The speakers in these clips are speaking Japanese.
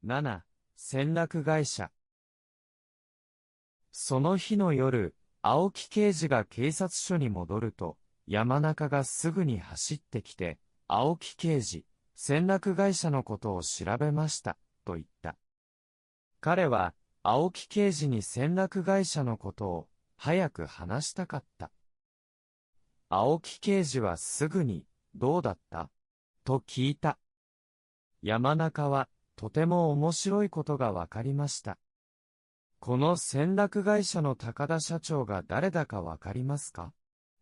7、戦略会社。その日の夜、青木刑事が警察署に戻ると、山中がすぐに走ってきて、青木刑事、戦略会社のことを調べました、と言った。彼は、青木刑事に戦略会社のことを、早く話したかった。青木刑事はすぐに、どうだったと聞いた。山中は、とても面白いことがわかりました。この戦略会社の高田社長が誰だかわかりますか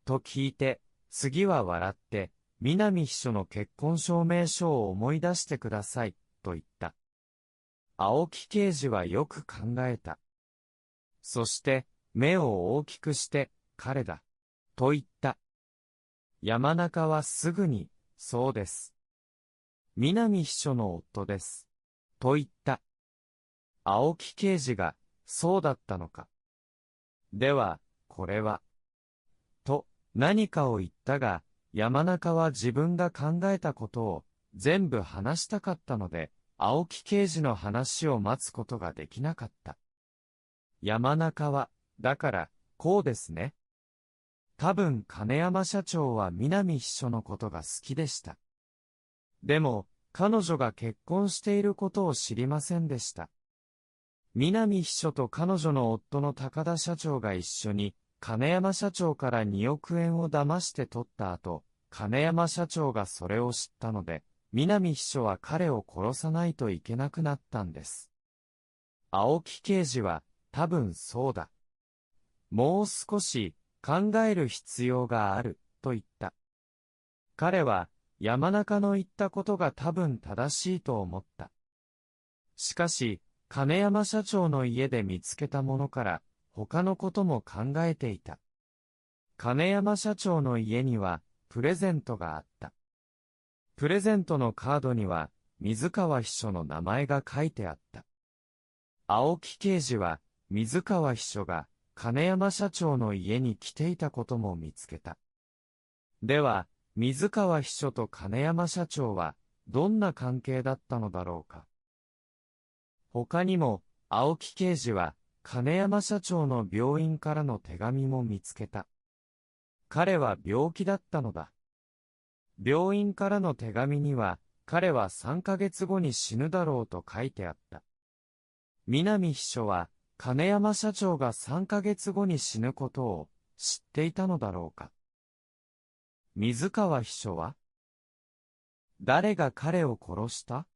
と聞いて、次は笑って、南秘書の結婚証明書を思い出してください、と言った。青木刑事はよく考えた。そして、目を大きくして、彼だ、と言った。山中はすぐに、そうです。南秘書の夫です。と言った。青木刑事が、そうだったのか。では、これは。と、何かを言ったが、山中は自分が考えたことを、全部話したかったので、青木刑事の話を待つことができなかった。山中は、だから、こうですね。多分金山社長は南秘書のことが好きでした。でも、彼女が結婚していることを知りませんでした。南秘書と彼女の夫の高田社長が一緒に、金山社長から2億円を騙して取った後、金山社長がそれを知ったので、南秘書は彼を殺さないといけなくなったんです。青木刑事は、多分そうだ。もう少し、考える必要がある、と言った。彼は、山中の言ったことが多分正しいと思った。しかし、金山社長の家で見つけたものから、他のことも考えていた。金山社長の家には、プレゼントがあった。プレゼントのカードには、水川秘書の名前が書いてあった。青木刑事は、水川秘書が、金山社長の家に来ていたことも見つけた。では、水川秘書と金山社長は、どんな関係だったのだろうか。他にも、青木刑事は、金山社長の病院からの手紙も見つけた。彼は病気だったのだ。病院からの手紙には、彼は3ヶ月後に死ぬだろうと書いてあった。南秘書は、金山社長が3ヶ月後に死ぬことを知っていたのだろうか。水川秘書は誰が彼を殺した